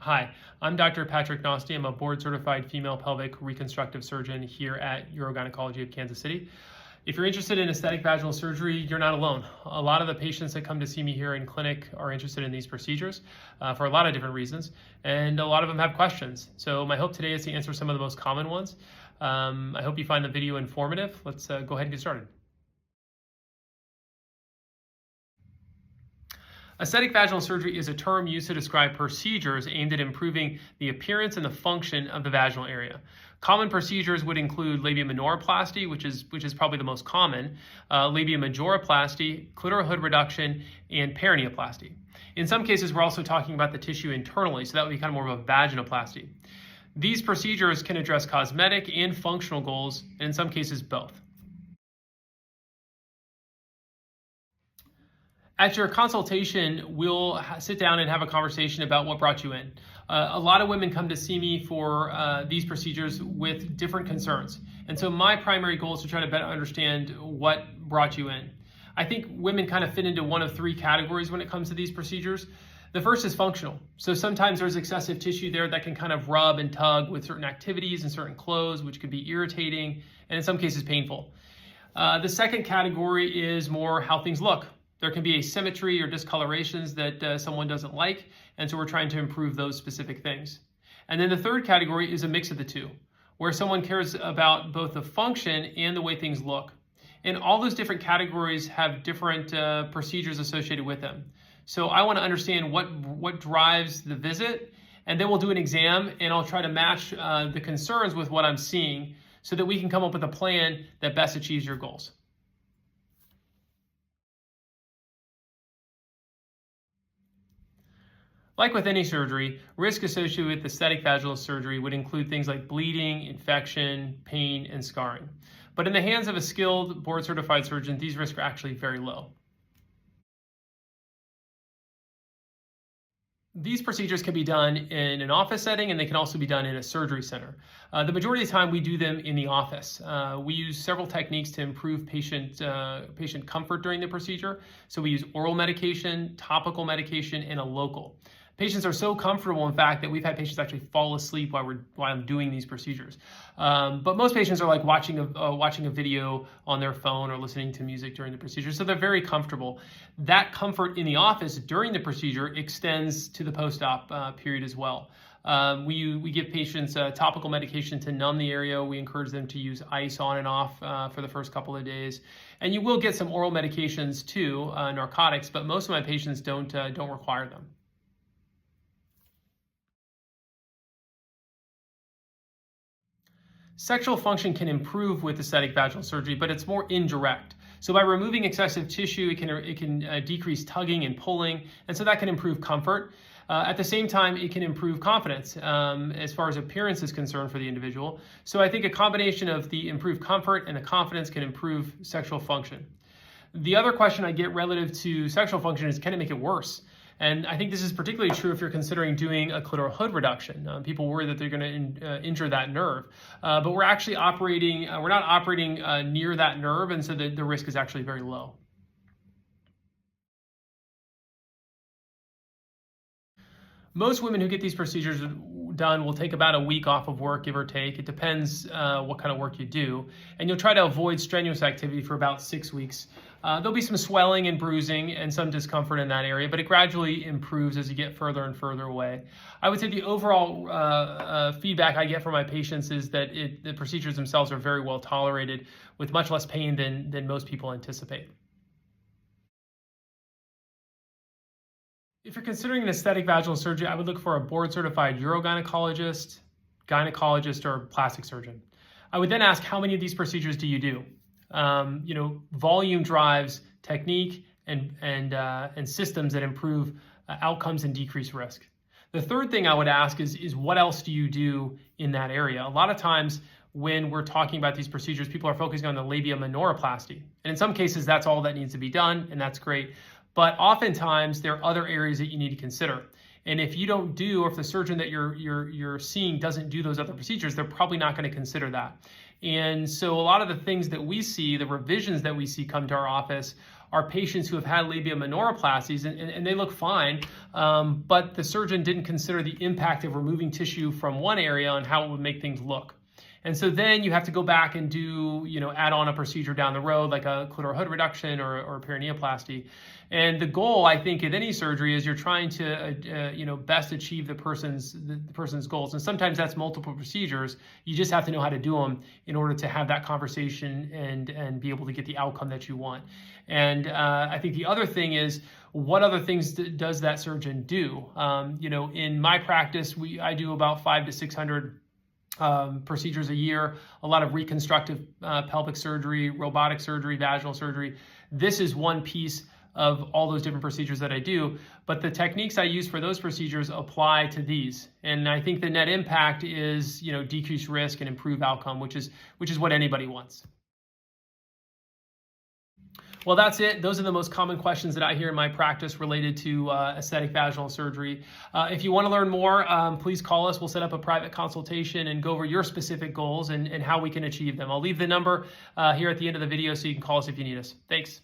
Hi, I'm Dr. Patrick Nosti. I'm a board-certified female pelvic reconstructive surgeon here at Urogynecology of Kansas City. If you're interested in aesthetic vaginal surgery, you're not alone. A lot of the patients that come to see me here in clinic are interested in these procedures for a lot of different reasons, and a lot of them have questions. So my hope today is to answer some of the most common ones. I hope you find the video informative. Let's go ahead and get started. Aesthetic vaginal surgery is a term used to describe procedures aimed at improving the appearance and the function of the vaginal area. Common procedures would include labiaminoroplasty, which is probably the most common, labiamajoroplasty, clitoral hood reduction, and perineoplasty. In some cases, we're also talking about the tissue internally, so that would be kind of more of a vaginoplasty. These procedures can address cosmetic and functional goals, and in some cases, both. At your consultation, we'll sit down and have a conversation about what brought you in. A lot of women come to see me for these procedures with different concerns. And so my primary goal is to try to better understand what brought you in. I think women kind of fit into one of three categories when it comes to these procedures. The first is functional. So sometimes there's excessive tissue there that can kind of rub and tug with certain activities and certain clothes, which could be irritating and in some cases painful. The second category is more how things look. There can be asymmetry or discolorations that someone doesn't like, and so we're trying to improve those specific things. And then the third category is a mix of the two, where someone cares about both the function and the way things look. And all those different categories have different procedures associated with them. So I want to understand what drives the visit, and then we'll do an exam, and I'll try to match the concerns with what I'm seeing so that we can come up with a plan that best achieves your goals. Like with any surgery, risk associated with aesthetic vaginal surgery would include things like bleeding, infection, pain, and scarring. But in the hands of a skilled, board-certified surgeon, these risks are actually very low. These procedures can be done in an office setting, and they can also be done in a surgery center. The majority of the time, we do them in the office. We use several techniques to improve patient comfort during the procedure. So we use oral medication, topical medication, and a local. Patients are so comfortable, in fact, that we've had patients actually fall asleep while I'm doing these procedures. But most patients are like watching a video on their phone or listening to music during the procedure, so they're very comfortable. That comfort in the office during the procedure extends to the post-op period as well. We give patients topical medication to numb the area. We encourage them to use ice on and off for the first couple of days. And you will get some oral medications too, narcotics, but most of my patients don't require them. Sexual function can improve with aesthetic vaginal surgery, but it's more indirect. So by removing excessive tissue, it can decrease tugging and pulling, and so that can improve comfort. At the same time, it can improve confidence as far as appearance is concerned for the individual. So I think a combination of the improved comfort and the confidence can improve sexual function. The other question I get relative to sexual function is, can it make it worse? And I think this is particularly true if you're considering doing a clitoral hood reduction. People worry that they're going to injure that nerve, but we're actually we're not operating near that nerve, and so the risk is actually very low. Most women who get these procedures done will take about a week off of work, give or take. It depends what kind of work you do. And you'll try to avoid strenuous activity for about 6 weeks. There'll be some swelling and bruising and some discomfort in that area, but it gradually improves as you get further and further away. I would say the overall feedback I get from my patients is that the procedures themselves are very well tolerated with much less pain than most people anticipate. If you're considering an aesthetic vaginal surgery, I would look for a board-certified urogynecologist, gynecologist, or plastic surgeon. I would then ask, how many of these procedures do you do? Volume drives technique and systems that improve outcomes and decrease risk. The third thing I would ask is what else do you do in that area? A lot of times when we're talking about these procedures, people are focusing on the labiaminoroplasty. And in some cases, that's all that needs to be done, and that's great. But oftentimes, there are other areas that you need to consider. And if you don't do, or if the surgeon that you're seeing doesn't do those other procedures, they're probably not going to consider that. And so a lot of the things that we see, the revisions that we see come to our office, are patients who have had labia minoroplasties and they look fine, but the surgeon didn't consider the impact of removing tissue from one area and how it would make things look. And so then you have to go back and do, add on a procedure down the road, like a clitoral hood reduction or perineoplasty. And the goal, I think, of any surgery is you're trying to, best achieve the person's goals. And sometimes that's multiple procedures. You just have to know how to do them in order to have that conversation and be able to get the outcome that you want. And I think the other thing is, what other things does that surgeon do? In my practice, I do about 500 to 600 procedures a year, a lot of reconstructive pelvic surgery, robotic surgery, vaginal surgery. This is one piece of all those different procedures that I do, but the techniques I use for those procedures apply to these. And I think the net impact is, decrease risk and improve outcome, which is what anybody wants. Well, that's it. Those are the most common questions that I hear in my practice related to aesthetic vaginal surgery. If you want to learn more, please call us. We'll set up a private consultation and go over your specific goals and how we can achieve them. I'll leave the number here at the end of the video so you can call us if you need us. Thanks.